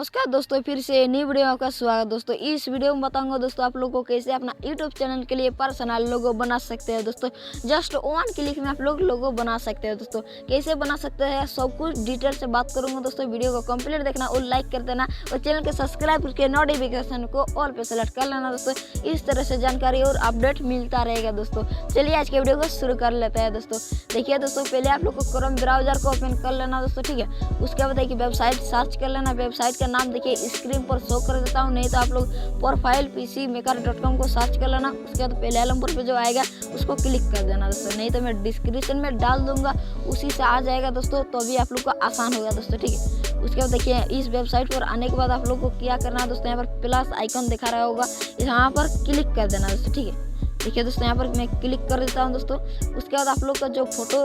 नमस्कार दोस्तों, फिर से नई वीडियो में आपका स्वागत। दोस्तों इस वीडियो में बताऊंगा दोस्तों आप लोगों को कैसे अपना यूट्यूब चैनल के लिए पर्सनल लोगो बना सकते हैं। दोस्तों जस्ट 1 क्लिक में आप लोग लोगो बना सकते हैं। दोस्तों कैसे बना सकते हैं सब कुछ डिटेल से बात करूंगा। दोस्तों वीडियो को कंप्लीट देखना और लाइक कर देना और चैनल के सब्सक्राइब करके नोटिफिकेशन को ऑल पे सेलेक्ट कर लेना। दोस्तों इस तरह से जानकारी और अपडेट मिलता रहेगा। दोस्तों चलिए आज के वीडियो को शुरू कर लेते हैं। दोस्तों देखिए दोस्तों, पहले आप लोग को क्रोम ब्राउजर को ओपन कर लेना। दोस्तों ठीक है, उसके बाद देखिए वेबसाइट सर्च कर लेना। वेबसाइट का नाम देखिए स्क्रीन पर शो कर देता हूँ, नहीं तो आप लोग प्रोफाइल pcmaker.com को सर्च कर लेना। उसके बाद पहले नंबर पे जो आएगा उसको क्लिक कर देना। दोस्तों नहीं तो मैं डिस्क्रिप्शन में डाल दूंगा, उसी से आ जाएगा। दोस्तों तो अभी आप लोग को आसान होगा। दोस्तों ठीक है, उसके बाद देखिए इस वेबसाइट पर आने के बाद आप लोग को क्या करना है। दोस्तों यहाँ पर प्लस आइकन दिखा रहा होगा, यहाँ पर क्लिक कर देना। दोस्तों ठीक है, देखिए दोस्तों यहाँ पर मैं क्लिक कर देता हूँ। दोस्तों उसके बाद आप लोग का जो फोटो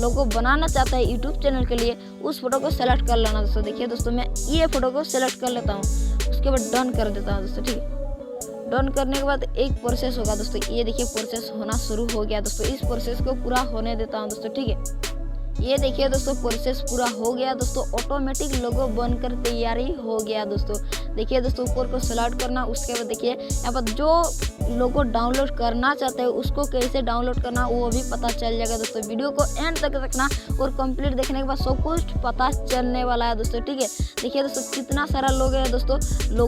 लोगो बनाना चाहता है यूट्यूब चैनल के लिए, उस फोटो को सेलेक्ट कर लेना। दोस्तों देखिए दोस्तों, मैं ये फोटो को सेलेक्ट कर लेता हूँ, उसके बाद डन कर देता हूँ। दोस्तों ठीक है, डन करने के बाद एक प्रोसेस होगा। दोस्तों ये देखिए प्रोसेस होना शुरू हो गया। दोस्तों इस प्रोसेस को पूरा होने देता हूँ। दोस्तों ठीक है, ये देखिए दोस्तों प्रोसेस पूरा हो गया। दोस्तों ऑटोमेटिक लोगो बनकर तैयारी हो गया। दोस्तों देखिए दोस्तों ऊपर को सेलेक्ट करना। उसके बाद देखिए यहाँ पर जो लोगो डाउनलोड करना चाहते हैं उसको कैसे डाउनलोड करना वो भी पता चल जाएगा। दोस्तों वीडियो को एंड तक रखना और कंप्लीट देखने के बाद सब कुछ पता चलने वाला है। दोस्तों ठीक है, देखिए दोस्तों कितना सारा लोगो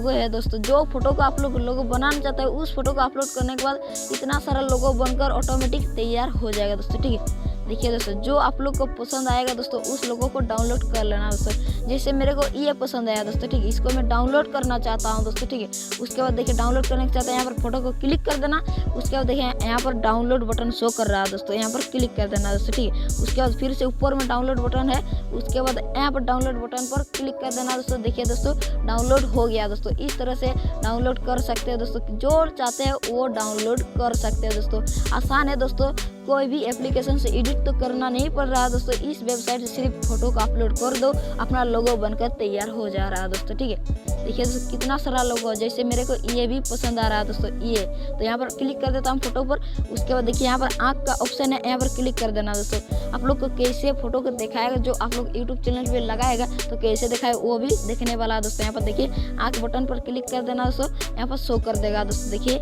है। दोस्तों जो फोटो को आप लोग लोगो बनाना चाहते हैं उस फोटो को अपलोड करने के बाद इतना सारा लोगो बनकर ऑटोमेटिक तैयार हो जाएगा। दोस्तों ठीक है, देखिए दोस्तों जो आप लोग को पसंद आएगा दोस्तों उस लोगों को डाउनलोड कर लेना। दोस्तों जैसे मेरे को ये पसंद आया। दोस्तों ठीक है, इसको मैं डाउनलोड करना चाहता हूँ। दोस्तों ठीक है, उसके बाद देखिए डाउनलोड करने के चाहते हैं, यहाँ पर फोटो को क्लिक कर देना। उसके बाद देखिए यहाँ पर डाउनलोड बटन शो कर रहा है। दोस्तों यहाँ पर क्लिक कर देना। दोस्तों ठीक है, उसके बाद फिर से ऊपर में डाउनलोड बटन है, उसके बाद यहाँ पर डाउनलोड बटन पर क्लिक कर देना। दोस्तों देखिए दोस्तों डाउनलोड हो गया। दोस्तों इस तरह से डाउनलोड कर सकते हैं। दोस्तों जो चाहते हैं वो डाउनलोड कर सकते हैं। दोस्तों आसान है। दोस्तों कोई भी एप्लीकेशन से एडिट तो करना नहीं पड़ रहा है। दोस्तों इस वेबसाइट से सिर्फ फोटो को अपलोड कर दो, अपना लोगो बनकर तैयार हो जा रहा है। दोस्तों ठीक है, देखिए दोस्तों कितना सारा लोगो, जैसे मेरे को ये भी पसंद आ रहा है। दोस्तों ये तो यहाँ पर क्लिक कर देता हूँ फोटो पर। उसके बाद देखिए यहाँ पर आँख का ऑप्शन है, यहाँ पर क्लिक कर देना। दोस्तों आप लोग को कैसे फोटो को दिखाएगा, जो आप लोग यूट्यूब चैनल पे लगाएगा तो कैसे दिखाए वो भी देखने वाला है। दोस्तों यहाँ पर देखिए आँख बटन पर क्लिक कर देना। दोस्तों यहाँ पर शो कर देगा। दोस्तों देखिए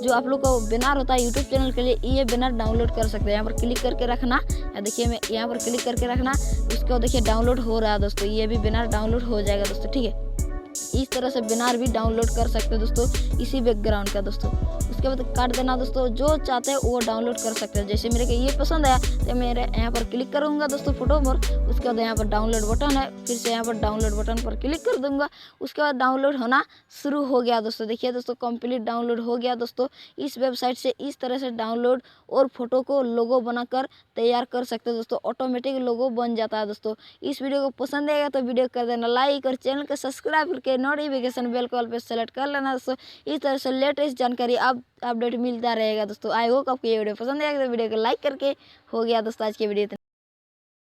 जो आप लोग को बैनर होता है यूट्यूब चैनल के लिए, ये बैनर डाउनलोड कर सकते हैं। यहाँ पर क्लिक करके रखना, देखिए मैं यहाँ पर क्लिक करके रखना, उसको देखिए डाउनलोड हो रहा है। दोस्तों ये भी बैनर डाउनलोड हो जाएगा। दोस्तों ठीक है, इस तरह से बैनर भी डाउनलोड कर सकते हैं दोस्तों इसी बैकग्राउंड का। दोस्तों उसके बाद काट देना। दोस्तों जो चाहते हैं वो डाउनलोड कर सकते हैं। जैसे मेरे को ये पसंद आया तो मेरे यहाँ पर क्लिक करूँगा दोस्तों फोटो पर। उसके बाद यहाँ पर डाउनलोड बटन है, फिर से यहाँ पर डाउनलोड बटन पर क्लिक कर दूंगा। उसके बाद डाउनलोड होना शुरू हो गया। दोस्तों देखिए दोस्तों कंप्लीट डाउनलोड हो गया। दोस्तों इस वेबसाइट से इस तरह से डाउनलोड और फोटो को लोगो बनाकर तैयार कर सकते हैं। दोस्तों ऑटोमेटिक लोगो बन जाता है। दोस्तों इस वीडियो को पसंद आएगा तो वीडियो कर देना लाइक और चैनल को सब्सक्राइब करके नोटिफिकेशन बेल कॉल पे सेलेक्ट कर लेना। दोस्तों इस तरह से लेटेस्ट जानकारी अब अपडेट मिलता रहेगा। दोस्तों आई होप आपको ये वीडियो पसंद आएगा तो वीडियो को लाइक करके हो गया। दोस्तों आज की वीडियो